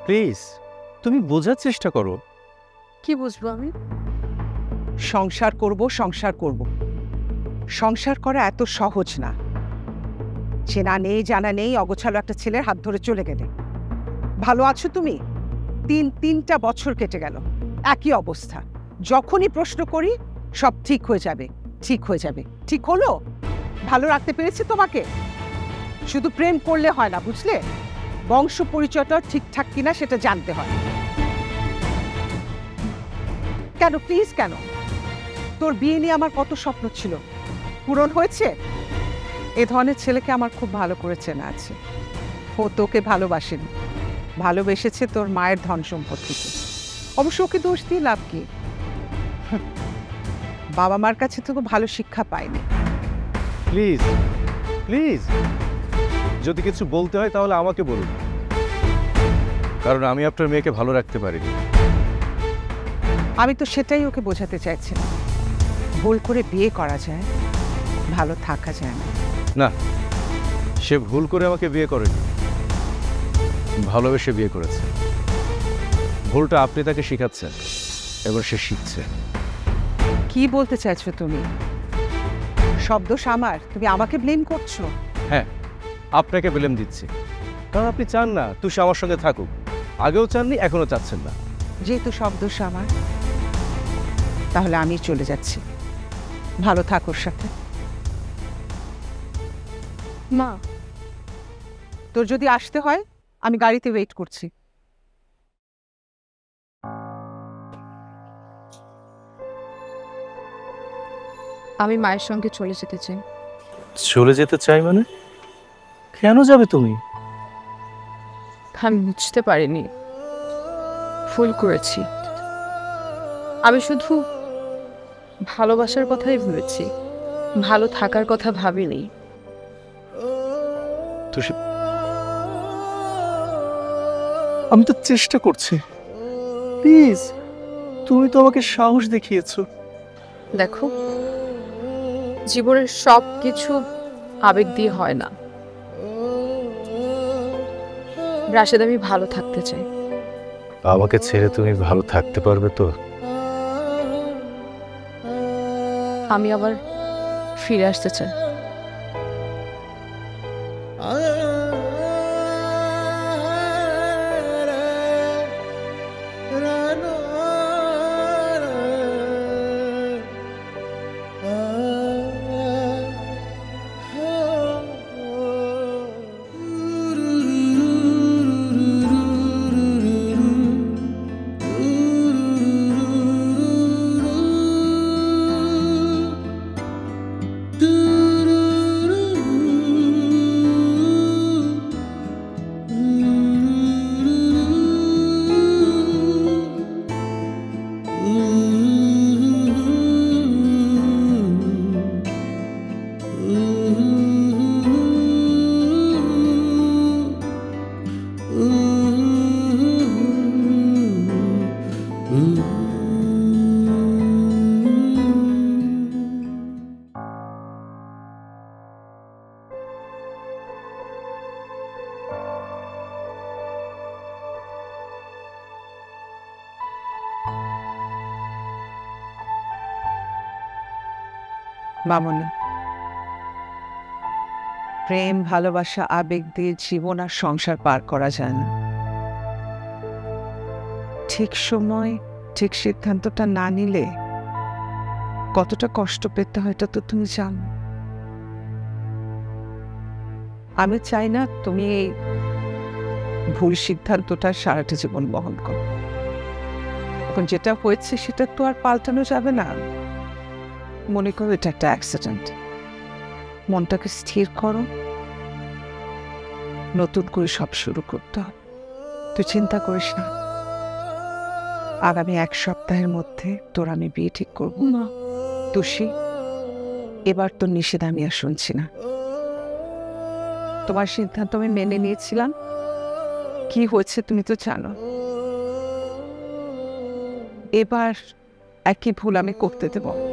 Please তুমি বোঝার চেষ্টা করো। কি বুঝবো আমি? সংসার করব সংসার করব, সংসার করা এত সহজ না। চেনা নেই জানা নেই অগোছালো একটা ছেলের হাত ধরে চলে গেলে। ভালো আছো তুমি? তিনটা বছর কেটে গেল, একই অবস্থা। যখনই প্রশ্ন করি সব ঠিক হয়ে যাবে, ঠিক হয়ে যাবে। ঠিক হলো? ভালো রাখতে পেরেছি তোমাকে? শুধু প্রেম করলে হয় না, বুঝলে? বংশ পরিচয়টা ঠিকঠাক কিনা সেটা জানতে হয়। কেন প্লিজ কেন? তোর বিয়ে নিয়ে আমার কত স্বপ্ন ছিল, পূরণ হয়েছে? এ ধরনের ছেলেকে আমার খুব ভালো করে চেনা আছে। ও তোকে ভালোবাসেনি, ভালোবেসেছে তোর মায়ের ধন সম্পত্তিকে। অবশ্য ওকে দোষ দিয়ে লাভ কি? বাবা মার কাছে তো ভালো শিক্ষা পায়নি। প্লিজ প্লিজ, যদি কিছু বলতে হয় তাহলে আমাকে বলুন, কারণ আমি আপনার মেয়েকে ভালো রাখতে পারিনি। আমি তো সেটাই ওকে বোঝাতে চাইছিলাম। ভুল করে বিয়ে করা যায়, ভালো থাকা যায় না। না, সে ভুল করে আমাকে বিয়ে করেনি, ভালোবেসে বিয়ে করেছে। ভুলটা আপনি তাকে শিখাচ্ছেন, এবার সে শিখছে। কি বলতে চাইছো তুমি? সব দোষ আমার, তুমি আমাকে ব্লেম করছো? হ্যাঁ, আপনাকে ব্লেম দিচ্ছি, কারণ আপনি চান না তুষি আমার সঙ্গে থাকুক। আগেও চাননি, এখনো চাচ্ছেন না। যেহেতু সব দোষ আমার, তাহলে আমি চলে যাচ্ছি। ভালো থাক ওর সাথে। মা, তোর যদি আসতে হয় আমি গাড়িতে ওয়েট করছি। আমি মায়ের সঙ্গে চলে যেতে চাই। চলে যেতে চাই মানে? কেন যাবে তুমি? আমি বুঝতে পারিনি, ভুল করেছি। আমি শুধু ভালোবাসার কথাই ভেবেছি, ভালো থাকার কথা ভাবিনি। তুষি, আমি তো চেষ্টা করছি, প্লিজ। তুমি তো আমাকে সাহস দেখিয়েছো। দেখো, জীবনের সব কিছু আবেগ দিয়ে হয় না। রাশেদ, আমি ভালো থাকতে চাই। আমাকে ছেড়ে তুমি ভালো থাকতে পারবে তো? আমি আবার ফিরে আসতে চাই। মামনি, প্রেম ভালোবাসা আবেগ দিয়ে জীবন আর সংসার পার করা যায় না। ঠিক সময় ঠিক সিদ্ধান্তটা না নিলে কতটা কষ্ট পেতে হয় এটা তো তুমি জানো। আমি চাই না তুমি এই ভুল সিদ্ধান্তটা সারাটা জীবন বহন করো। এখন যেটা হয়েছে সেটা তো আর পাল্টানো যাবে না। মনে করো এটা একটা অ্যাক্সিডেন্ট। মনটাকে স্থির করো, নতুন করে সব শুরু করতে হবে। তুই চিন্তা করিস না, আগামী 1 সপ্তাহের মধ্যে তোর আমি বিয়ে ঠিক করবো। মা, তুষি, এবার তোর নিষেধ আমি আর শুনছি না। তোমার সিদ্ধান্ত আমি মেনে নিয়েছিলাম, কি হয়েছে তুমি তো জানো। এবার একই ভুল আমি করতে দেব না।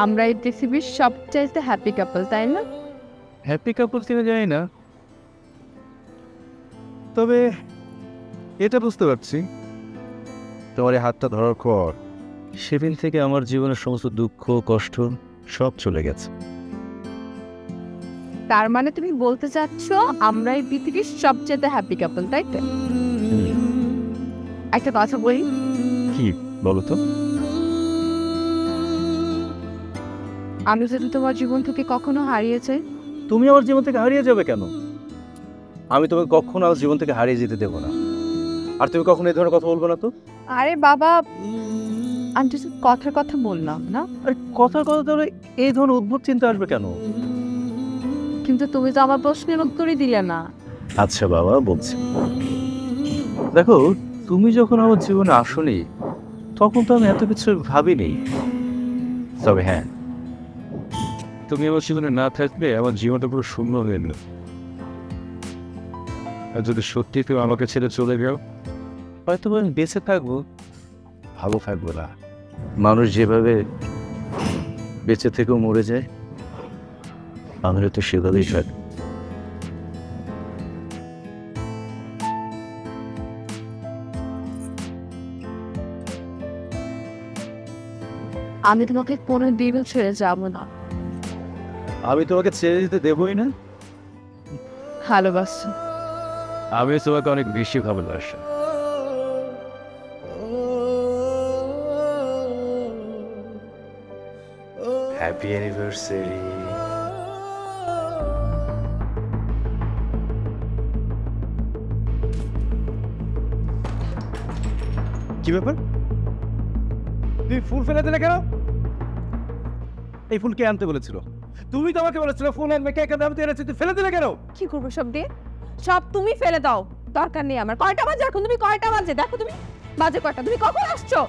আমরা এই পৃথিবীর সবচাইতে হ্যাপি কাপল, তাই না? হ্যাপি কাপল কিনা জানি না, তবে এটা বুঝতে পারছি তোমার এই হাতটা ধরার পর সেদিন থেকে আমার জীবনের সমস্ত দুঃখ কষ্ট সব চলে গেছে। তার মানে তুমি বলতে চাচ্ছ আমরা এই পৃথিবীর সবচাইতে হ্যাপি কাপল, তাই তো? একটা কথা বলি, কি বলো তো? আমি যদি তোমার জীবন থেকে কখনো হারিয়েছে, তুমি আমার জীবন থেকে হারিয়ে যাবে কেন? আমি তোমাকে কখনো আমার জীবন থেকে হারিয়ে যেতে দেবো না। আর তুমি কখনো এই ধরনের কথা বলবো না তো। আরে বাবা, আমি just কথার কথা বললাম না। আর কথার কথা তাহলে এই ধরনের উদ্ভট চিন্তা আসবে কেন? কিন্তু তুমি তো আমার প্রশ্নের উত্তরই দিলে না। আচ্ছা বাবা, বলছি। দেখো, তুমি যখন আমার জীবনে আসোনি তখন তো আমি এত কিছু ভাবিনি। তবে হ্যাঁ, তুমি আমার জীবনে না থাকলে আমার জীবনটা পুরো শূন্য হয়ে গেল। আর যদি সত্যি তুমি আমাকে ছেড়ে চলে যাও, হয়তো আমি বেঁচে থাকবো, ভালো থাকবো না। মানুষ যেভাবে বেঁচে থেকেও মরে যায়, আমারও তো সেভাবেই থাকবে। আমি তোমাকে কোনো দিনও ছেড়ে যাবো না। আমি তোমাকে ছেড়ে দিতে দেবই না। ভালোবাসো। আমি তোমাকে অনেক বেশি ভালোবাসি। Happy anniversary. কি ব্যাপার? তুমি ফুল ফেলে দিলে কেন? এই ফুল কে আনতে বলেছিল? তুমি তো আমাকে বলেছিলে ফুল আনবে, কে কেন? আমি তো এনেছি, তুই ফেলে দিলে কেন? কি করবো সব দিয়ে? সব তুমি ফেলে দাও, দরকার নেই আমার। কয়টা বাজে এখন? তুমি কয়টা বাজে দেখো, তুমি বাজে কয়টা? তুমি কখন আসছো?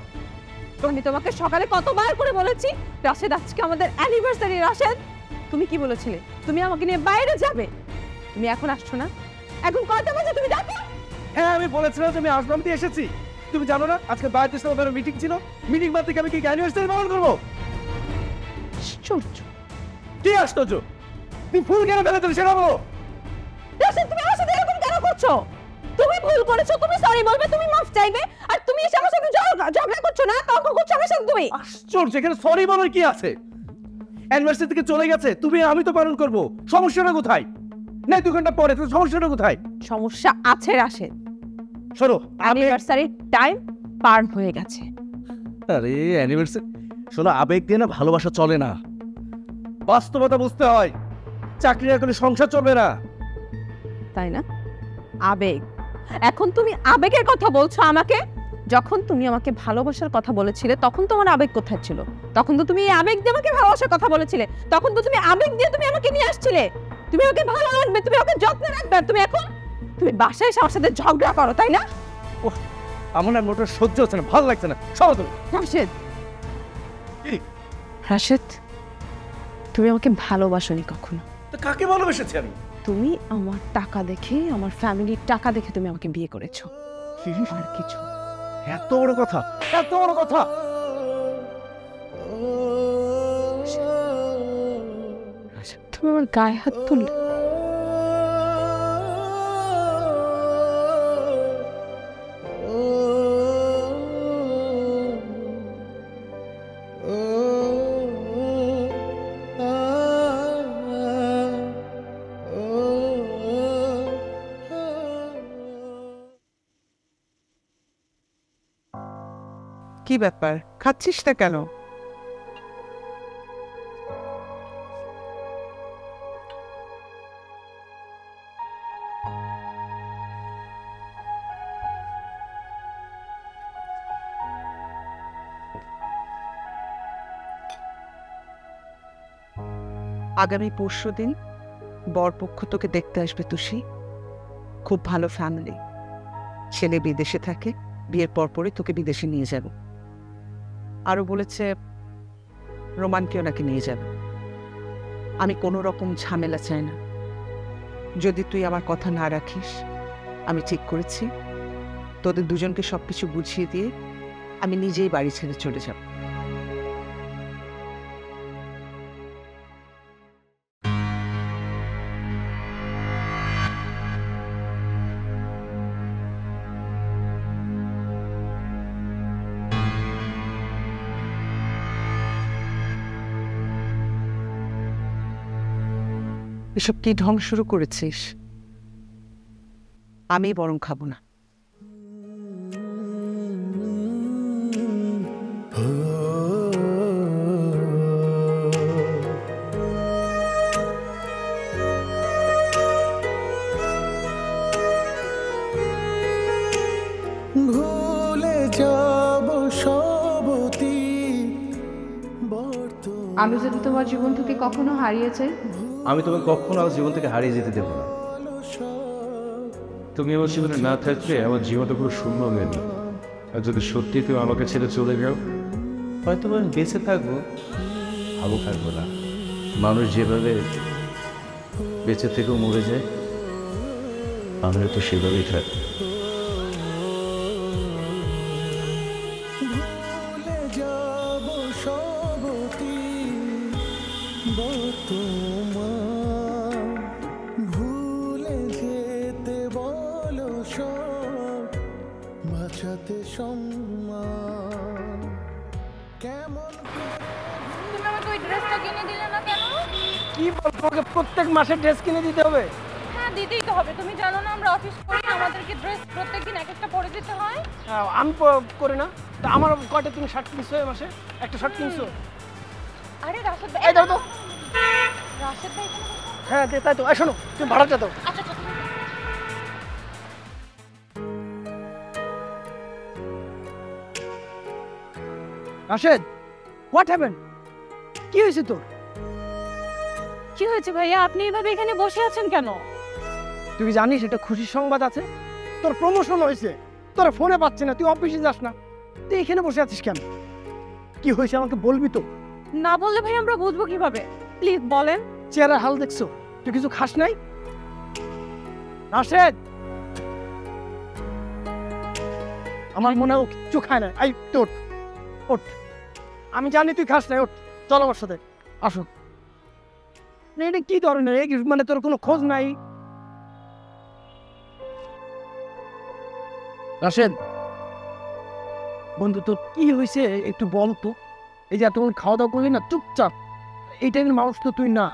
আমি তোমাকে সকালে কতবার করে বলেছি রাশেদ আজকে আমাদের অ্যানিভার্সারি। রাশেদ, তুমি কি বলেছিলে? তুমি আমাকে নিয়ে বাইরে যাবে। তুমি এখন আসছো না? এখন কয়টা বাজে তুমি দেখো। হ্যাঁ, আমি বলেছিলাম যে আমি আসলাম, দিয়ে এসেছি। তুমি জানো না আজকে বাইরে সাথে মিটিং ছিল? মিটিং বাদ থেকে আমি কি অ্যানিভার্সারি পালন করবো? আশ্চর্য। কি আশ্চর্য? তুমি ফুল কেন ফেলে দিলে সেটা বলো। রাশেদ, তুমি আমার সাথে এরকম কেন করছো? তুমি ভুল করেছো, তুমি সরি বলবে, তুমি মাফ চাইবে, আর তুমি এসে আমার সাথে ঝগড়া করছো না, তর্ক করছো আমার সাথে তুমি। আশ্চর্য, এখানে সরি বলার কি আছে? অ্যানিভার্সারি থেকে চলে গেছে, তুমি আমি তো পালন করবো, সমস্যাটা কোথায়? না 2 ঘন্টা পরে, তো সমস্যাটা কোথায়? সমস্যা আছে রাশেদ। শোনো, অ্যানিভার্সারি টাইম পার হয়ে গেছে। আরে অ্যানিভার্সারি, শোনো, আবেগ দিয়ে না ভালোবাসা চলে না, বাস্তবতা বুঝতে হয়। চাকরি না করলে সংসার চলবে না। তাই না? আবেগ। এখন তুমি আবেগের কথা বলছো আমাকে? যখন তুমি আমাকে ভালোবাসার কথা বলেছিলে তখন তোমার আবেগ কোথায় ছিল? তখন তো তুমি এই আবেগ দিয়ে আমাকে ভালোবাসার কথা বলেছিলে। তখন তো তুমি আবেগ দিয়ে তুমি আমাকে নিয়ে আসছিলে। তুমি আমাকে ভালো রাখবে, তুমি আমাকে যত্নে রাখবে, আর তুমি এখন তুমি বাসায় এসে আমার সাথে ঝগড়া করো, তাই না? আমার না মোটর সহ্য হচ্ছে না, ভালো লাগছে না। সরো তুমি। রাশেদ, কি? রাশেদ, তুমি আমাকে ভালোবাসোনি কখনো। তো কাকে ভালোবেসেছি আমি? তুমি আমার টাকা দেখে, আমার ফ্যামিলির টাকা দেখে তুমি আমাকে বিয়ে করেছো, আর কিছু। এত বড় কথা, এত বড় কথা। তুমি আমার গায়ে হাত তুললে। কি ব্যাপার, খাচ্ছিস না কেন? আগামী পরশুদিন বরপক্ষ তোকে দেখতে আসবে তুষি। খুব ভালো ফ্যামিলি, ছেলে বিদেশে থাকে, বিয়ের পরপরই তোকে বিদেশে নিয়ে যাবে। আরো বলেছে রোমানকেও নাকি নিয়ে যাবে। আমি কোনো রকম ঝামেলা চাই না। যদি তুই আমার কথা না রাখিস, আমি ঠিক করেছি তোদের দুজনকে সবকিছু বুঝিয়ে দিয়ে আমি নিজেই বাড়ি ছেড়ে চলে যাব। এসব কি ঢং শুরু করেছিস? আমি বরং খাবো না। ভুলে যাব সবতি আমি যদি তোমার জীবন থেকে কখনো হারিয়েছে, আমি তোমাকে কখনো আমার জীবন থেকে হারিয়ে যেতে দেবো না। তুমি আমার জীবনে না থাকলে আমার জীবনটা পুরো শূন্য হয়ে যাবে। আর যদি সত্যি তুমি আমাকে ছেড়ে চলে যাও, হয়তো আমি বেঁচে থাকবো, ভালো থাকবো না। মানুষ যেভাবে বেঁচে থেকেও মরে যায়, আমিও তো সেভাবেই থাকি। ভুলে যাব সবতি বর্তমান, ভুলে যেতে বলো সব, বাঁচাতে সম্মান। কেমন তুমি আমাকে ওই ড্রেসটা কিনে দিলে না কেন? কি বল, তোমাকে প্রত্যেক মাসে ড্রেস কিনে দিতে হবে? হ্যাঁ, দিতেই তো হবে। তুমি জানো না আমরা অফিস করি, আমাদেরকে ড্রেস প্রত্যেকদিন এক একটা পরে দিতে হয়। আমি করি না। তা আমার কয়টা তুমি শার্ট কিনছো এই মাসে? একটা শার্ট কিনছো? আরে রাশেদ ভাই, এই দাও তো। রাশেদ ভাই এখানে বসে। হ্যাঁ তাই তো। এই শোনো, তুমি ভাড়াটা দাও। আচ্ছা আচ্ছা, তুমি রাশেদ, হোয়াট হ্যাপেন্ড? কি হয়েছে তোর? কি হয়েছে ভাইয়া? আপনি এভাবে এখানে বসে আছেন কেন? তুই জানিস এটা খুশির সংবাদ আছে? তোর প্রমোশন হয়েছে। তোর ফোনে পাচ্ছে না, তুই অফিসে যাস না, তুই এখানে বসে আছিস কেন? কি হয়েছে আমাকে বলবি তো? না বললে ভাই আমরা বুঝবো কিভাবে? প্লিজ বলেন। চেহারা হাল দেখছো? তুই কিছু খাস নাই? রাশেদ, আমার মনে হয় ও কিচ্ছু খায় না। আই তোর ওঠ, আমি জানি তুই খাস নাই। ওঠ, চল আমার সাথে, আসো। না, এটা কি ধরনের, মানে তোর কোনো খোঁজ নাই? রাশেদ বন্ধু, তোর কি হয়েছে একটু বল তো। এই যে এতক্ষণ খাওয়া দাওয়া করবি না চুপচাপ, এই টাইপের মানুষ তো তুই না।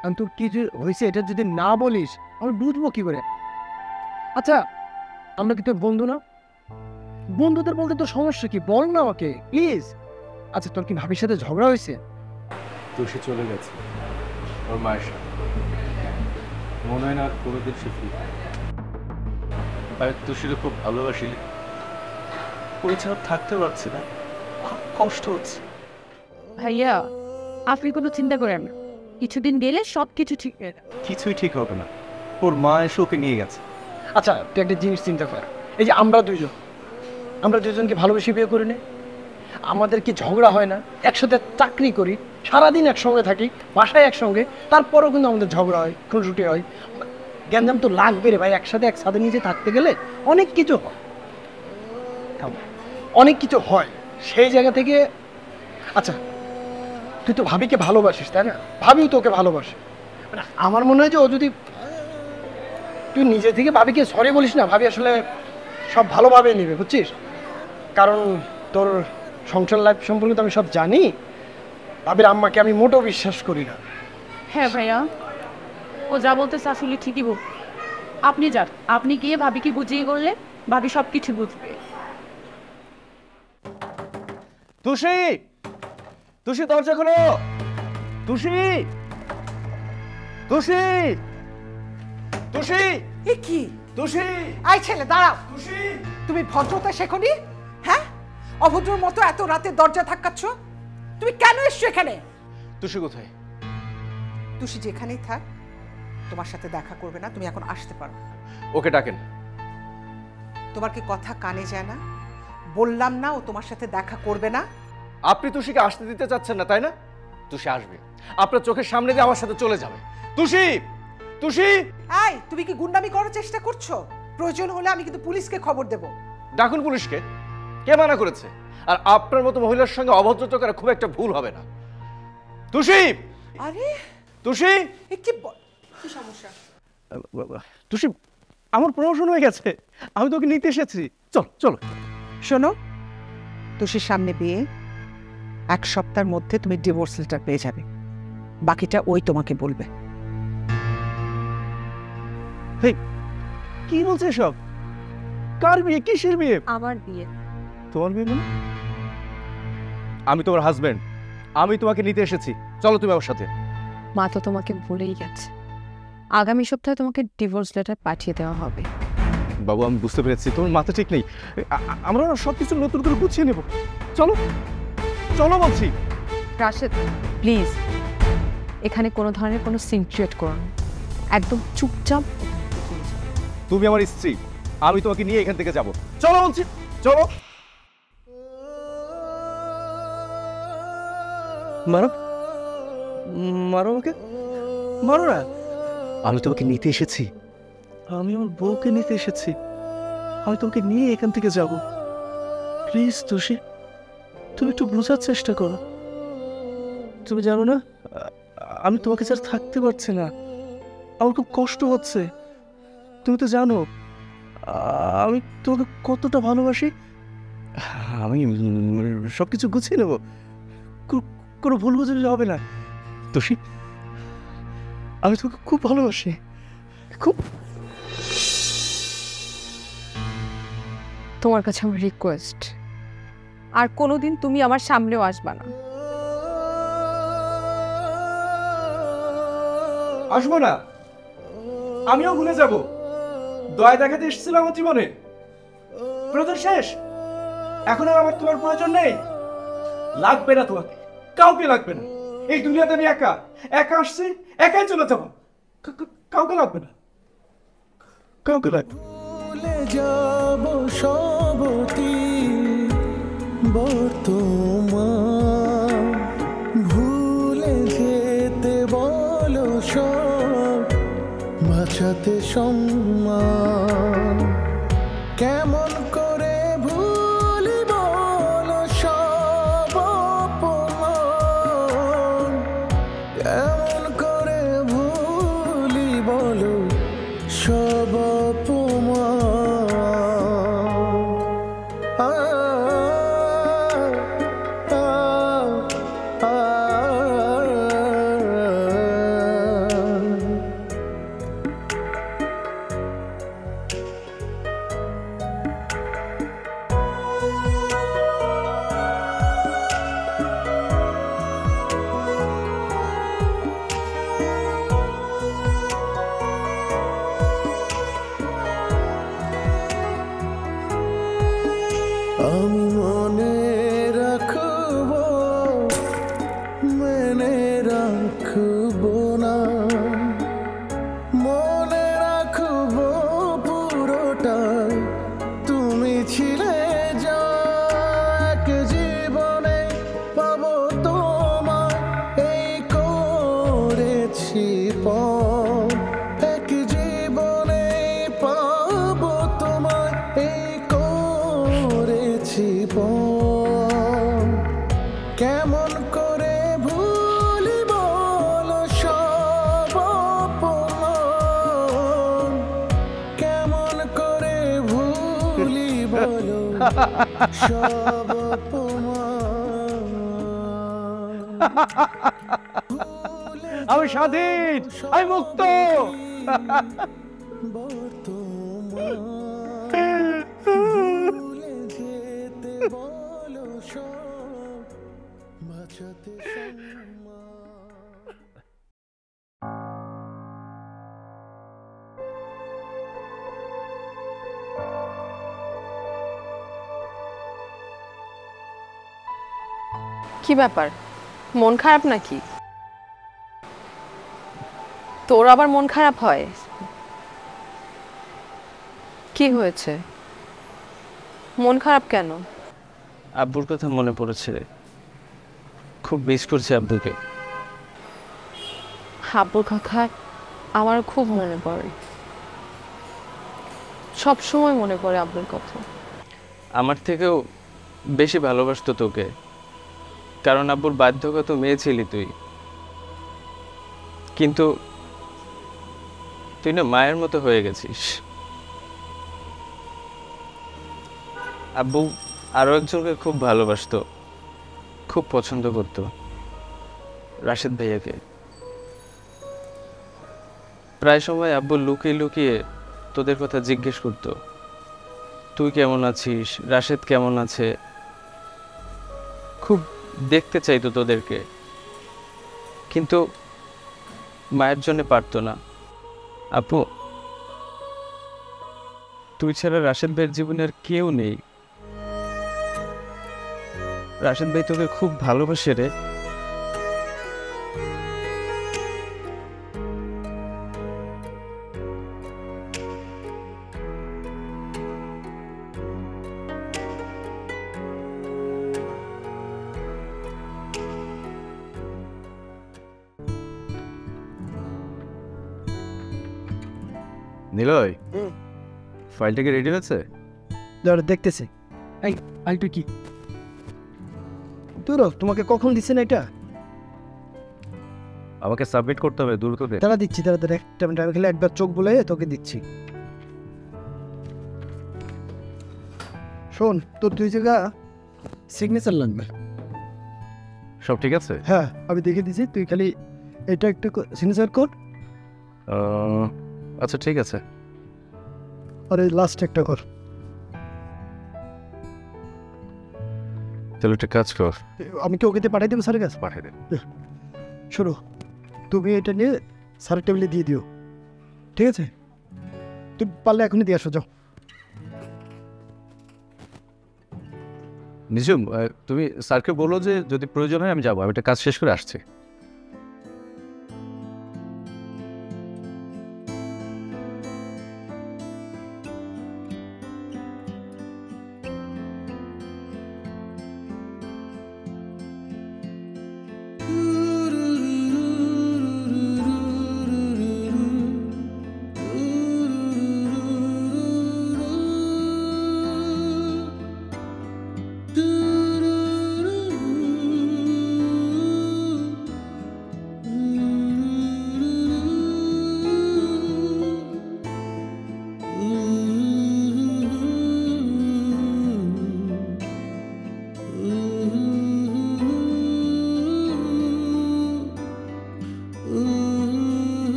কারণ তোর কি হয়েছে এটা যদি না বলিস আমি বুঝবো কি করে? আচ্ছা, আমরা কি তোর বন্ধু না? বন্ধুদের বলতে তোর সমস্যা কি, বল না আমাকে প্লিজ। আচ্ছা, তোর কি ভাবির সাথে ঝগড়া হয়েছে? তুষি চলে গেছে ওর মায়ের সাথে, মনে হয় না আর কোনোদিন সে ফিরবে। আমি তুষিকে খুব ভালোবাসি, ওই ছাড়া থাকতে পারছি না, খুব কষ্ট হচ্ছে। ভাইয়া, আপনি কোনো চিন্তা করেন না, কিছুদিন গেলে সব কিছু ঠিক হয়ে যাবে। কিছুই ঠিক হবে না, ওর মা এসে ওকে নিয়ে গেছে। আচ্ছা, তুই একটা জিনিস চিন্তা কর, এই যে আমরা দুজনকে ভালোবেসে বিয়ে করে নে, আমাদের কি ঝগড়া হয় না? একসাথে চাকরি করি, সারাদিন একসঙ্গে থাকি, বাসায় একসঙ্গে, তারপরেও কিন্তু আমাদের ঝগড়া হয়, খুনসুটি হয়, গ্যাঞ্জাম তো লাগবে রে ভাই। একসাথে একসাথে নিচে থাকতে গেলে অনেক কিছু হয়, অনেক কিছু হয় সেই জায়গা থেকে। আচ্ছা, তুই তো ভাবিকে ভালোবাসিস তাই না? ভাবিও তোকে ভালোবাসে। মানে আমার মনে হয় যে ও যদি তুই নিজে থেকে ভাবিকে সরি বলিস না, ভাবি আসলে সব ভালোভাবে নেবে, বুঝছিস? কারণ তোর সংসার লাইফ সম্পর্কে তো আমি সব জানি। ভাবির আম্মাকে আমি মোটেও বিশ্বাস করি না। হ্যাঁ ভাইয়া, ও যা বলতেছে আসলে ঠিকই বল। আপনি যান, আপনি গিয়ে ভাবিকে বুঝিয়ে করলে ভাবি সব কিছু বুঝবে। তুষি, তুষি দরজা খোলো। তুষি, তুষি, তুষি, এ কি? তুষি, আই ছেলে দাঁড়াও। তুষি। তুমি ভদ্রতা শেখনি? হ্যাঁ, অভদ্রর মতো এত রাতে দরজা ধাক্কাচ্ছ? তুমি কেন এসছো এখানে? তুষি কোথায়? তুষি যেখানেই থাক, তোমার সাথে দেখা করবে না। তুমি এখন আসতে পারো। ওকে ডাকেন। তোমার কি কথা কানে যায় না? বললাম না ও তোমার সাথে দেখা করবে না। আপনি তুষিকে আসতে দিতে চাচ্ছেন না তাই না? তুষি আসবে, আপনার চোখের সামনে দিয়ে আমার সাথে চলে যাবে। তুষি, তুষি। এই, তুমি কি গুন্ডামি করার চেষ্টা করছো? প্রয়োজন হলে আমি কিন্তু পুলিশকে খবর দেব। ডাকুন পুলিশকে, কে মানা করেছে? আর আপনার মতো মহিলার সঙ্গে অভদ্রতা করা খুব একটা ভুল হবে না। তুষি, আরে তুষি। কি সমস্যা? তুষি, আমার প্রমোশন হয়ে গেছে, আমি তোকে নিতে এসেছি, চল চলো। শোনো, তুষির সামনে বিয়ে, 1 সপ্তাহের মধ্যে তুমি ডিভোর্স লেটার পেয়ে যাবে। বাকিটা ওই তোমাকে বলবে। কি বলছে সব? কার বিয়ে? কিসের বিয়ে? আমার বিয়ে। তোমার বিয়ে মানে? আমি তোমার হাজবেন্ড, আমি তোমাকে নিতে এসেছি, চলো তুমি আমার সাথে। মা তো তোমাকে বলেই গেছে আগামী সপ্তাহে তোমাকে ডিভোর্স লেটার পাঠিয়ে দেওয়া হবে। বাবু আমি বুঝতে পেরেছি তোমার মাথা ঠিক নেই, আমরা না সবকিছু নতুন করে গুছিয়ে নেব, চলো চলো বলছি। রাশেদ প্লিজ এখানে কোনো ধরনের কোনো সিন ক্রিয়েট করো না, একদম চুপচাপ। তুমি আমার স্ত্রী, আমি তোমাকে নিয়ে এখান থেকে যাব, চলো বলছি, চলো। মারো মারো আমাকে, মারো না। আমি তোমাকে নিতে এসেছি, আমি আমার বউকে নিতে এসেছি, আমি তোমাকে নিয়ে এখান থেকে যাব। প্লিজ তুষি, তুমি একটু বোঝার চেষ্টা করো। তুমি জানো না আমি তোমাকে ছাড়া থাকতে পারছি না, আমার খুব কষ্ট হচ্ছে। তুমি তো জানো আমি তোমাকে কতটা ভালোবাসি। আমি সব কিছু গুছিয়ে নেব, কোনো ভুল বোঝাবুঝি হবে না। তুষি আমি তোকে খুব ভালোবাসি, খুব। তোমার কাছে আমার রিকোয়েস্ট, আর কোনোদিন তুমি আমার সামনেও আসবা না। আসবো না, আমিও ভুলে যাব। দয়া দেখাতে এসেছিলাম আমার জীবনে, প্রয়োজন শেষ। এখন আর আমার তোমার প্রয়োজন নেই, লাগবে না তোমাকে, কাউকে লাগবে না। এই দুনিয়াতে আমি একা একা আসছি, একাই চলে যাবো, কাউকে লাগবে না, কাউকে লাগবে। ভুলে যাব সবতি বর্তমান, ভুলে যেতে বলো সব, বাঁচাতে সম্মান। কেমন করে ভুলি বলো সব অপমান, কেমন করে ভুলি বলো সব অপমান। আমি মনে রাখবো, মেনে রাখবো না, মনে রাখবো পুরোটাই তুমি ছিলে যা। এক জীবনে পাবো তোমায় এই করেছি পণ, এক জীবনে পাবো তোমায় এই করেছি পণ। কেমন করে ভুলি বলো সব অপমান, কেমন করে ভুলি বলো সব অপমান। আমি স্বাধীন, আমি মুক্ত। বর্তমান, ভুলে যেতে বলো সব, বাঁচাতে সম্মান। কি ব্যাপার, মন খারাপ নাকি? তোর আবার মন খারাপ হয়? কি হয়েছে, মন খারাপ কেন? আব্বুর কথা মনে পড়েছে রে, খুব মিস করছি আব্বুকে। আব্বুর কথা আমার খুব মনে পড়ে, সব সময় মনে পড়ে আব্বুর কথা। আমার থেকেও বেশি ভালোবাসতো তোকে, কারণ আব্বুর বাধ্যগত মেয়ে ছিলি তুই। কিন্তু তুই না মায়ের মতো হয়ে গেছিস। আব্বু আরো একজনকে খুব ভালোবাসতো, খুব পছন্দ করতো, রাশেদ ভাইয়াকে। প্রায় সময় আব্বু লুকিয়ে লুকিয়ে তোদের কথা জিজ্ঞেস করতো, তুই কেমন আছিস, রাশেদ কেমন আছে। খুব দেখতে চাইতো তোদেরকে, কিন্তু মায়ের জন্য পারতো না। আপু, তুই ছাড়া রাশেদ ভাইয়ের জীবনে আর কেউ নেই। রাশেদ ভাই তোকে খুব ভালোবাসে রে। নিলয়, ফাইলটা কি রেডি হয়েছে? দেখতেছে। এই আইটু কি তোর তোমাকে কখন দিছে না এটা? আমাকে সাবমিট করতে হবে দ্রুত দে। তারা দিচ্ছি, তারা একটা মিনিট, আমি খালি একবার চোখ বলে তোকে দিচ্ছি। শোন, তোর 2 জায়গা সিগনেচার লাগবে। সব ঠিক আছে? হ্যাঁ, আমি দেখে দিছি, তুই খালি এটা একটু সিগনেচার কর। আচ্ছা ঠিক আছে। আর এই লাস্ট একটা কর। তাহলে একটা কাজ কর, আমি কি ওকে দিয়ে পাঠিয়ে দেবো স্যারের কাছে? পাঠিয়ে দে। শোনো, তুমি এটা নিয়ে স্যারের টেবিলে দিয়ে দিও, ঠিক আছে? তুমি পারলে এখনই দিয়ে আসো, যাও। নিজুম, তুমি স্যারকে বলো যে যদি প্রয়োজন হয় আমি যাবো, আমি একটা কাজ শেষ করে আসছি।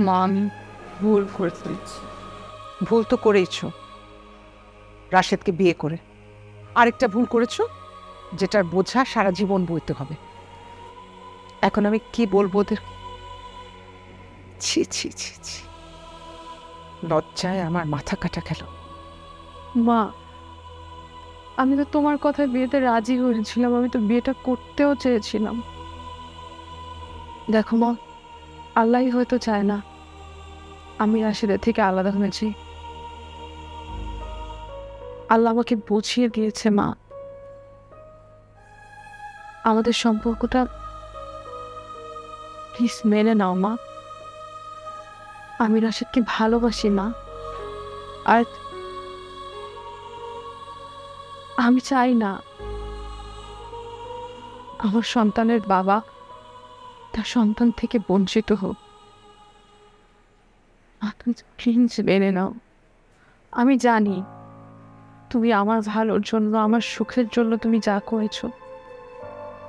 মা, আমি ভুল করে ফেলেছি। ভুল তো করেইছো রাশেদকে বিয়ে করে। আরেকটা ভুল করেছো, যেটার বোঝা সারা জীবন বইতে হবে। এখন আমি কি বলবো ওদের? ছি ছি ছি ছি, লজ্জায় আমার মাথা কাটা গেল। মা, আমি তো তোমার কথায় বিয়েতে রাজি হয়েছিলাম, আমি তো বিয়েটা করতেও চেয়েছিলাম। দেখো মা, আল্লাহই হয়তো চায় না আমি রাশেদের থেকে আলাদা হয়েছি। আল্লাহ আমাকে বুঝিয়ে দিয়েছে মা, আমাদের সম্পর্কটা প্লিজ মেনে নাও মা। আমি রাশেদকে ভালোবাসি মা, আর আমি চাই না আমার সন্তানের বাবা তার সন্তান থেকে বঞ্চিত হোক। তুমি প্লিজ মেনে নাও। আমি জানি তুমি আমার ভালোর জন্য, আমার সুখের জন্য তুমি যা করেছো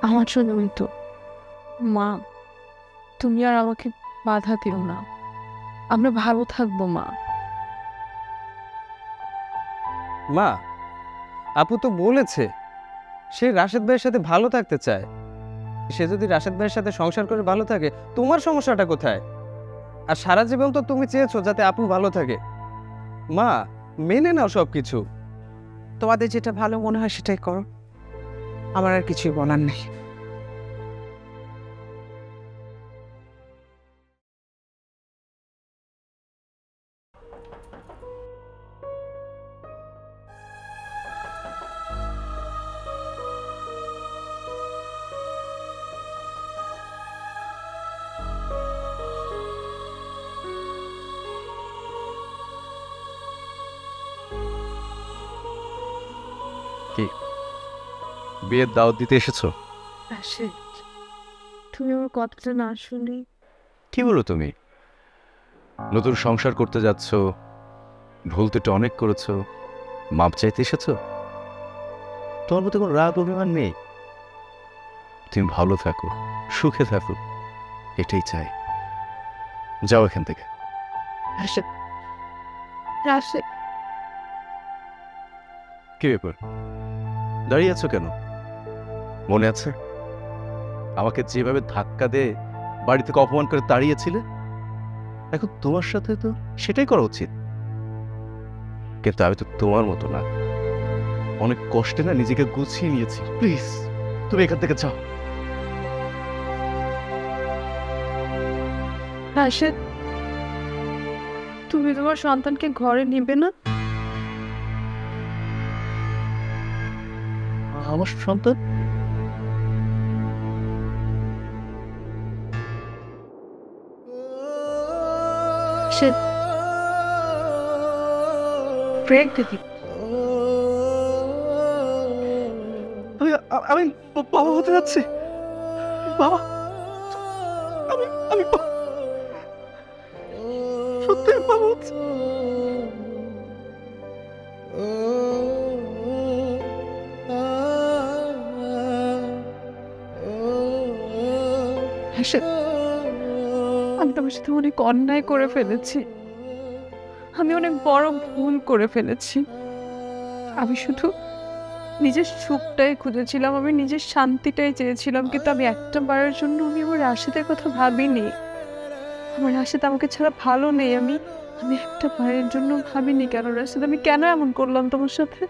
আমার জন্যই তো। মা, তুমি আর আমাকে বাধা দিও না, আমরা ভালো থাকবো মা। মা, আপু তো বলেছে সে রাশেদ ভাইয়ের সাথে ভালো থাকতে চায়। সে যদি রাশেদ ভাইয়ের সাথে সংসার করে ভালো থাকে, তোমার সমস্যাটা কোথায়? আর সারা জীবন তো তুমি চেয়েছো যাতে আপু ভালো থাকে। মা, মেনে নাও সব কিছু। তোমাদের যেটা ভালো মনে হয় সেটাই করো, আমার আর কিছুই বলার নেই। বিয়ের দাওয়াত দিতে এসেছো? রাশেদ, তুমি আমার কথাটা না শুনি। কি বলো তুমি? নতুন সংসার করতে যাচ্ছ, ভুল তো একটু অনেক করেছো, মাপ চাইতে এসেছো? তোমার মধ্যে কোনো রাগ অভিমান নেই? তুমি ভালো থাকো, সুখে থাকো, এটাই চাই। যাও এখান থেকে। রাশেদ, রাশেদ, কি ব্যাপার, দাঁড়িয়ে আছো কেন? মনে আছে আমাকে যেভাবে ধাক্কা দিয়ে বাড়ি থেকে অপমান করে তাড়িয়েছিলে? এখন তোমার সাথে তো সেটাই করা উচিত। কিন্তু আমি তো তোমার মতো না, অনেক কষ্টে না নিজেকে গুছিয়ে নিয়েছি। প্লিজ তুমি এখান থেকে যাও। রাশেদ, তুমি তোমার সন্তানকে ঘরে নিবে না? আমার সন্তান? সে ব্রেক দিদি। আমি বাবা হতে যাচ্ছি। বাবা, আমি সত্যি বাবা হচ্ছে। রাশেদ, আমি তোমার সাথে অনেক অন্যায় করে ফেলেছি, আমি অনেক বড় ভুল করে ফেলেছি। আমি শুধু নিজের সুখটাই খুঁজেছিলাম, আমি নিজের শান্তিটাই চেয়েছিলাম, কিন্তু আমি একটা বারের জন্য আমি আমার রাশেদের কথা ভাবিনি। আমার রাশেদ আমাকে ছাড়া ভালো নেই, আমি একটা বারের জন্য ভাবিনি। কেন রাশেদ, আমি কেন এমন করলাম তোমার সাথে?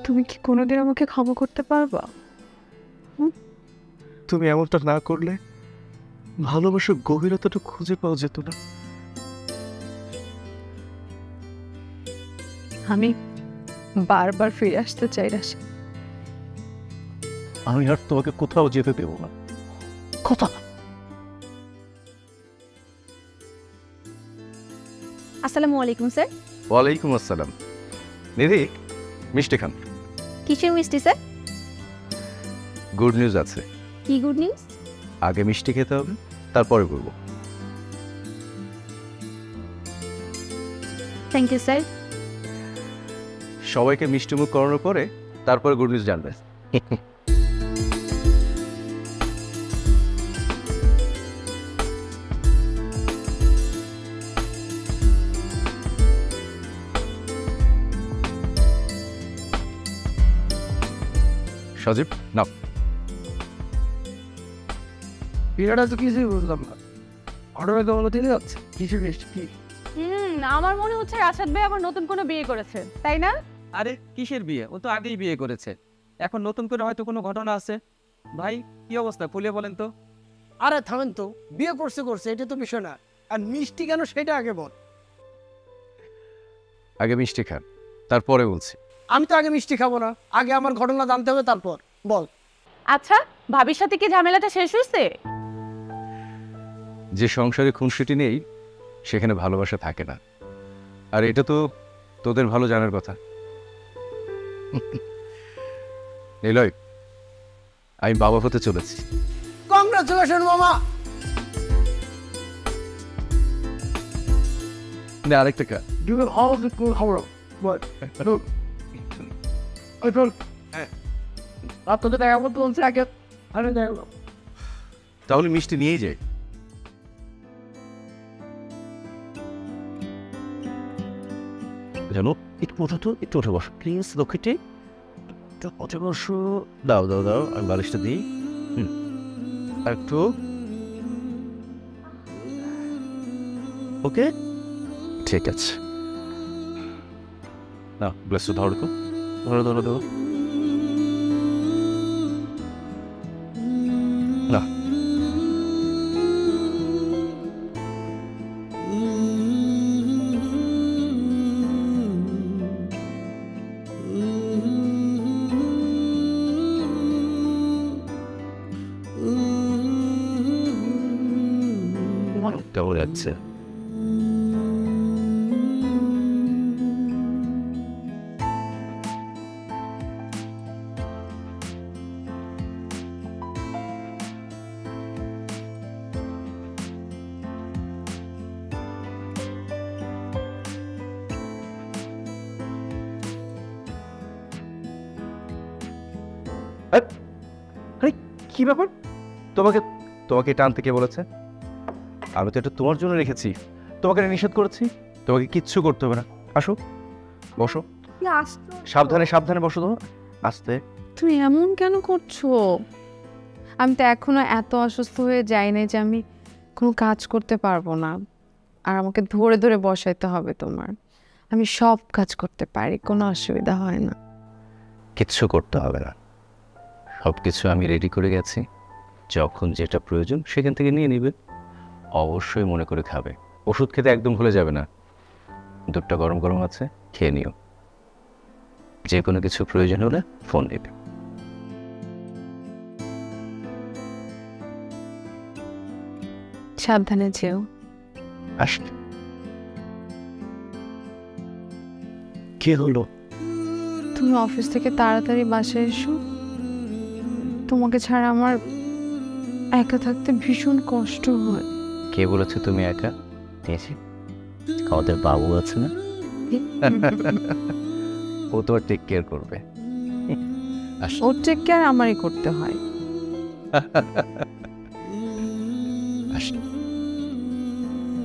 তুমি কি কোনোদিন আমাকে ক্ষমা করতে পারবা? তুমি এমনটা না করলে ভালোবাসার গভীরতাটা খুঁজে পাওয়া যেত না। আমি বারবার ফিরে আসতে চাই রাশেদ। আমি আর তোমাকে কোথাও যেতে দেব না। কথা। আসসালামু আলাইকুম স্যার। ওয়ালাইকুম আসসালাম। নিধি, মিষ্টি খান। কিসের মিষ্টি স্যার? গুড নিউজ আছে। কি গুড নিউজ? আগে মিষ্টি খেতে হবে, তারপরে বলবো। Thank you sir. সবাইকে মিষ্টিমুখ করানোর পরে তারপরে গুড নিউজ জানবে। সজীব, নাও। বিয়েটা তো কিছুই বুঝলাম না। ঘটনা তো বলো দিলে যাচ্ছে কিছু বেশি কি? আমার মনে হচ্ছে রাশাদ ভাই আবার নতুন কোনো বিয়ে করেছে, তাই না? আরে কিসের বিয়ে? ও তো আগেই বিয়ে করেছে, এখন নতুন করে হয়তো কোনো ঘটনা আছে। ভাই কি অবস্থা খুলিয়ে বলেন তো। আরে থামেন তো, বিয়ে করছে এটা তো বিষয় না। আর মিষ্টি কেন সেটা আগে বল। আগে মিষ্টি খান, তারপরে বলছি। আমি তো আগে মিষ্টি খাবো না, আগে আমার ঘটনা জানতে হবে তারপর বল। আচ্ছা, ভাবির সাথে কি ঝামেলাটা শেষ হয়েছে? যে সংসারে খুনসুটি নেই সেখানে ভালোবাসা থাকে না, আর এটা তো তোদের ভালো জানার কথা। নিলয়, আমি বাবা হতে চলেছি। কংগ্রাচুলেশন মামা। না, আরেকটা কা। You will all the good horror. What? Look. I told. আপনাদের দেখা করতে বলছে আগে। আরে দেখো। তাহলে মিষ্টি নিয়েই যাই। জানো, একটু উঠে বসো প্লিজ। লক্ষ্মীটি একটু উঠে বসো। দাও দাও দাও, আমি বালিশটা দিই। একটু ওকে, ঠিক আছে। না, ব্লেস ধরো তো, ধরো ধরো ধরো। না, কেমন যাচ্ছে? আরে কি ব্যাপার? তোমাকে তোমাকে এটা আনতে কে বলেছে? আমি তো এটা তোমার জন্য রেখেছি। তোমাকে এটা নিষেধ করেছি। তোমাকে কিচ্ছু করতে হবে না। আসো, বসো। সাবধানে সাবধানে বসো তো, আস্তে। তুমি এমন কেন করছো? আমি তো এখনো এত অসুস্থ হয়ে যাইনি যে আমি কোনো কাজ করতে পারবো না, আর আমাকে ধরে ধরে বসাইতে হবে তোমার। আমি সব কাজ করতে পারি, কোনো অসুবিধা হয় না। কিচ্ছু করতে হবে না, সব কিছু আমি রেডি করে গেছি। যখন যেটা প্রয়োজন সেখান থেকে নিয়ে নিবে। অবশ্যই মনে করে খাবে, ওষুধ খেতে একদম ভুলে যাবে না। দুধটা গরম গরম আছে, খেয়ে নিও। যে কোনো কিছু প্রয়োজন হলে ফোন দিবে। সাবধানে যেও। আসলে কি হলো? তুমি অফিস থেকে তাড়াতাড়ি বাসায় এসো। তোমাকে ছাড়া আমার একা থাকতে ভীষণ কষ্ট হয়। কে বলেছে তুমি একা? আমাদের বাবু আছে না, ও তো টেক কেয়ার করবে। ওর টেক কেয়ার আমারই করতে হয়।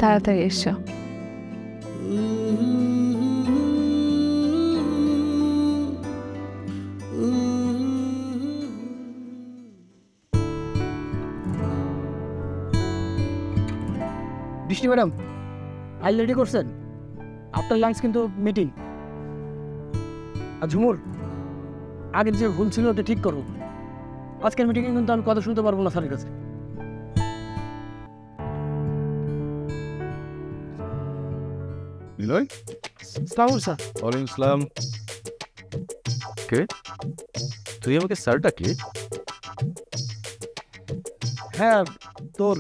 তাড়াতাড়ি এসো। বৃষ্টি ম্যাডাম, ফাইল রেডি করছেন? আফটার লাঞ্চ কিন্তু মিটিং। আর ঝুমুর, আগের যে ভুল ছিল ওটা ঠিক করো। আজকের মিটিংয়ে কিন্তু আমি কথা শুনতে পারবো না স্যারের কাছে। নিলয়, সালাম স্যার। ওয়ালাইকুম আসসালাম। কে তুই? আমাকে স্যার ডাকলি? হ্যাঁ, তোর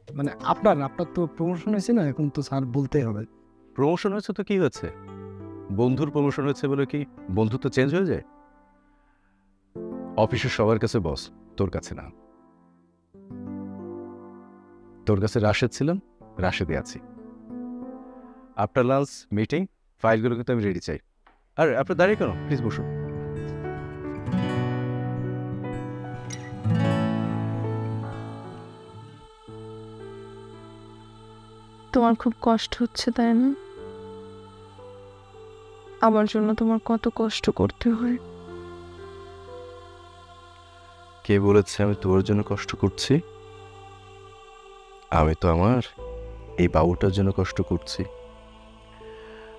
মানে আপনার তো প্রমোশন হয়েছে না, এখন তো স্যার বলতেই হবে। প্রমোশন হয়েছে তো কি হয়েছে? বন্ধুর প্রমোশন হয়েছে বলে কি বন্ধুত্ব চেঞ্জ হয়ে যায়? অফিসের সবার কাছে বস, তোর কাছে না। তোর কাছে রাশেদ ছিলাম, রাশেদে আছি। আফটার লাঞ্চ মিটিং, ফাইলগুলো কিন্তু আমি রেডি চাই। আর আপনার দাঁড়িয়ে কেন? প্লিজ বসুন। তোমার খুব কষ্ট হচ্ছে, তাই না? আমার জন্য তোমার কত কষ্ট করতে হয়। কে বলেছে আমি তোর জন্য কষ্ট করছি? আমি তো আমার এই বাবুটার জন্য কষ্ট করছি,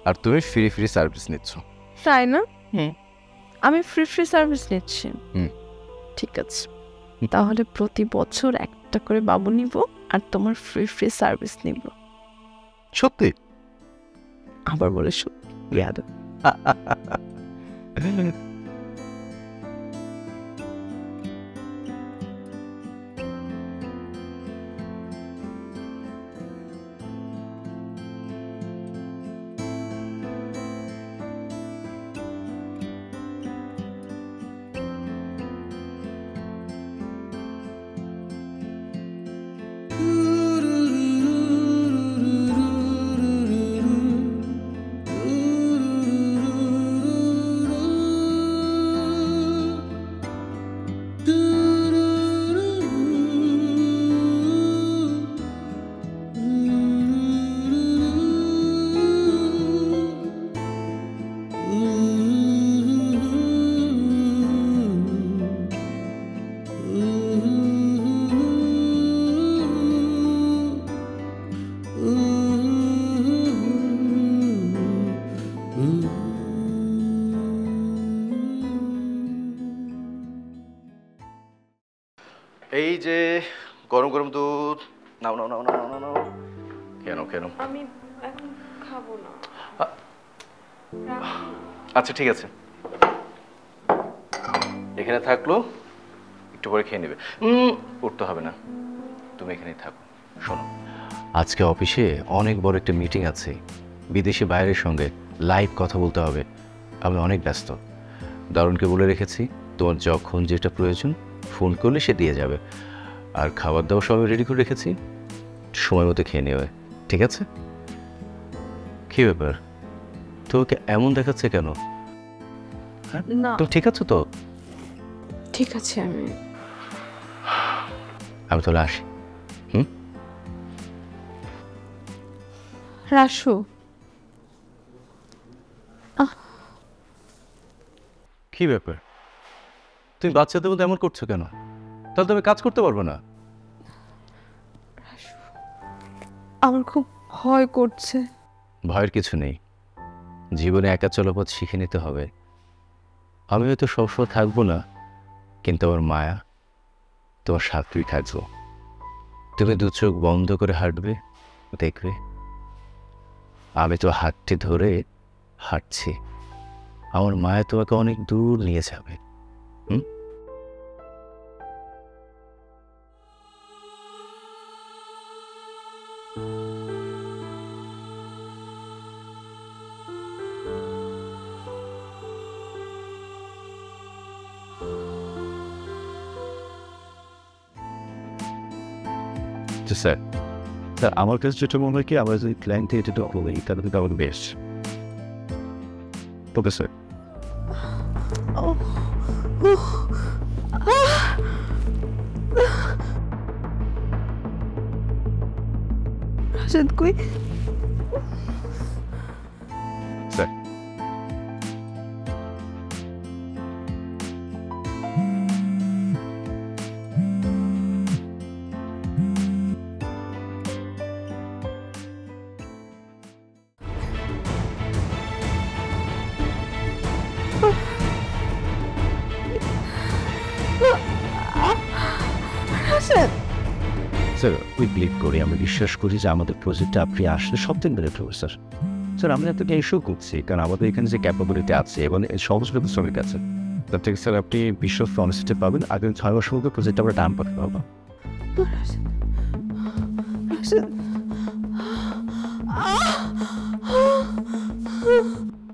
আর তুমি ফ্রি ফ্রি সার্ভিস নিচ্ছ। তাই না? হুম। আমি ফ্রি ফ্রি সার্ভিস নিচ্ছি। হুম। ঠিক আছে, তাহলে প্রতি বছর একটা করে বাবু নিব আর তোমার ফ্রি ফ্রি সার্ভিস নিব। সত্যি? আবার বলে সত্যি? ইয়াদ। এই যে গরম গরম দুধ, নাও নাও নাও নাও নাও নাও। কেন কেন? আমি এখন খাবো না। আচ্ছা ঠিক আছে, এখানে থাকলো, একটু পরে খেয়ে নেবে। উঠতে হবে না, তুমি এখানেই থাকো। শোনো, আজকে অফিসে অনেক বড় একটা মিটিং আছে, বিদেশি বাইরের সঙ্গে লাইভ কথা বলতে হবে। আমি অনেক ব্যস্ত। দারুণকে বলে রেখেছি, তোমার যখন যেটা প্রয়োজন ফোন করলে সে দিয়ে যাবে। আর খাবার দাবার সবাই রেডি করে রেখেছি, সময় মতো খেয়ে নেবে, ঠিক আছে? কী ব্যাপার, তোকে এমন দেখাচ্ছে কেন? না, তো ঠিক আছে তো? ঠিক আছে আমি তাহলে আসি। রাসু, কি ব্যাপার, তুমি বাচ্চাদের মধ্যে এমন করছো কেন? তাহলে তুমি কাজ করতে পারবো না? আমার খুব ভয় করছে। ভয়ের কিছু নেই, জীবনে একা চলাপথ শিখে নিতে হবে। আমি হয়তো সবসময় থাকবো না, কিন্তু আমার মায়া তোমার সাথেই থাকবো। তুমি দু চোখ বন্ধ করে হাঁটবে, দেখবে আমি তো হাতটি ধরে হাঁটছি। আমার মায়া তোমাকে অনেক দূর নিয়ে যাবে। স্যার, আমার কাছে যেটা মনে হয় কি, আমরা যদি প্ল্যান থেকে যেটা বলি তাহলে কিন্তু আমাদের বেস্ট। Okay sir. রাশেদ কই? স্যার, স্যার উই বিলিভ করি, আমরা বিশ্বাস করি যে আমাদের প্রজেক্টটা আপনি আসলে সব দিন বেড়ে ফেলবে। স্যার স্যার আমরা আপনাকে ইস্যু করছি কারণ আমাদের এখানে যে ক্যাপাবিলিটি আছে এবং সমস্ত শ্রমিক আছে, তার থেকে স্যার আপনি বিশ্বস্ত অনেস্টি পাবেন। আগামী 6 মাসের মধ্যে প্রজেক্টটা আমরা ডান করতে পারবো।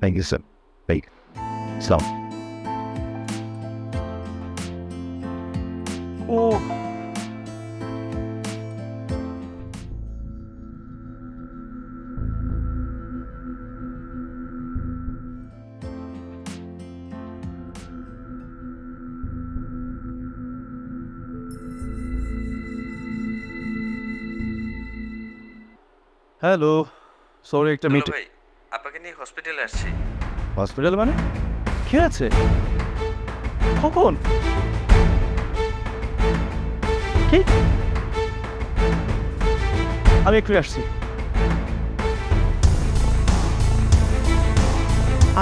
Thank you sir. সালাম। ও হ্যালো, সরি একটা মিটিং। ভাই, আপনাকে নিয়ে হসপিটালে আসছি। হসপিটাল মানে কি আছে? কখন? কি? আমি একটু আসছি।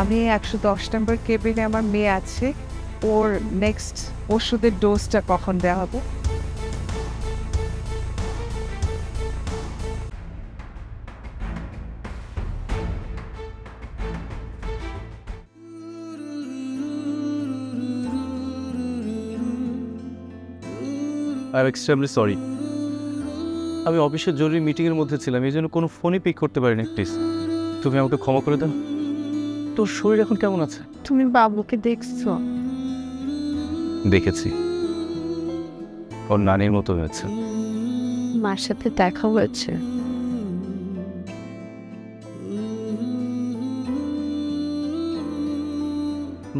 আমি 110 নম্বর কেবিনে আমার মেয়ে আছে, ওর নেক্সট ওষুধের ডোজটা কখন দেওয়া হবে? আই এম এক্সট্রিমলি সরি, আমি অফিসের জরুরি মিটিংয়ের মধ্যে ছিলাম, এই জন্য কোনো ফোনই পিক করতে পারিনি। প্লিজ তুমি আমাকে ক্ষমা করে দাও। তোর শরীর এখন কেমন আছে? তুমি বাবুকে দেখছো? দেখেছি, ওর নানির মতো হয়েছে। মার সাথে দেখা হয়েছে?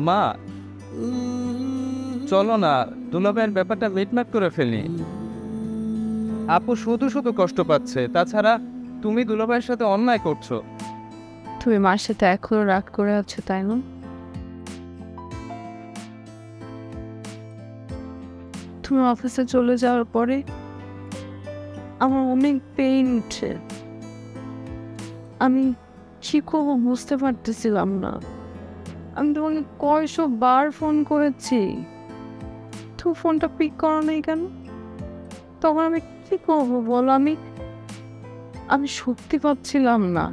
মা, চলো না দুলাভাইয়ের ব্যাপারটা মিটমাট করে ফেলি। আপু শুধু শুধু কষ্ট পাচ্ছে, তাছাড়া তুমি দুলাভাইয়ের সাথে অন্যায় করছো। তুমি মার সাথে এখনো রাগ করে আছো, তাই না? তুমি অফিসে চলে যাওয়ার পরে আমার অনেক পেইন উঠছে। আমি কি করবো বুঝতে পারতেছিলাম না। আমি তোমাকে কয়শো বার ফোন করেছি, তুমি ফোনটা পিক করো নাই কেন? তখন আমি কি করবো বলো? আমি শক্তি পাচ্ছিলাম না।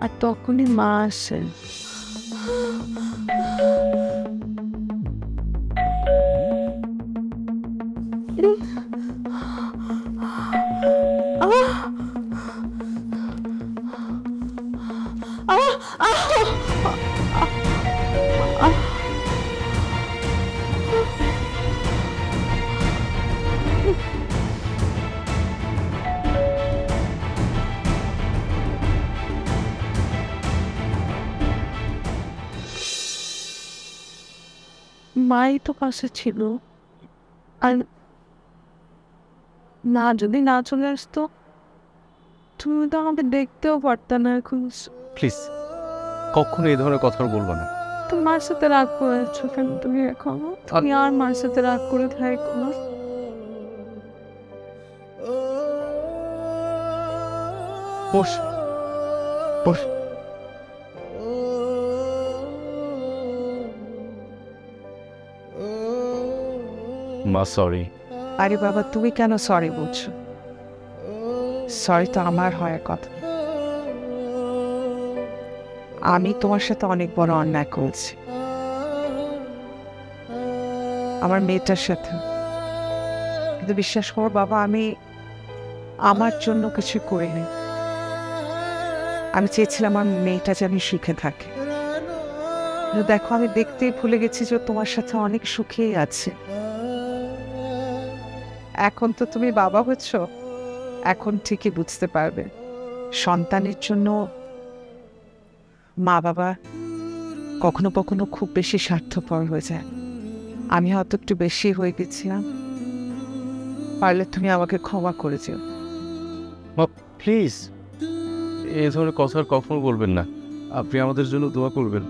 আর তখনই মা আসে। মাই তো পাশে ছিল, আর না যদি না চলে আসতো তুমি তো আমাকে দেখতেও পারতে না এখন। প্লিজ কখনো এই ধরনের কথা বলবো না। তো মার সাথে রাগ করেছো কেন তুমি এখনো? তুমি আর মার সাথে রাগ করে থাকো না। বস বস। মা সরি। আরে বাবা, তুমি কেন সরি বলছো? সরি তো আমার হয় কথা। আমি তোমার সাথে অনেক বড় অন্যায় করেছি, আমার মেয়েটার সাথে। কিন্তু বিশ্বাস করো বাবা, আমি আমার জন্য কিছু করিনি। আমি চেয়েছিলাম আমার মেয়েটা যেন সুখে থাকে। কিন্তু দেখো, আমি দেখতেই ভুলে গেছি যে ও তোমার সাথে অনেক সুখেই আছে। এখন তো তুমি বাবা হচ্ছ, এখন ঠিকই বুঝতে পারবে সন্তানের জন্য মা বাবা কখনো কখনো খুব বেশি স্বার্থপর হয়ে যায়। আমি হয়তো একটু বেশি হয়ে গেছিলাম, পারলে তুমি আমাকে ক্ষমা করে দিও। মা প্লিজ এই ধরনের কথা আর কখনো বলবেন না। আপনি আমাদের জন্য দোয়া করবেন।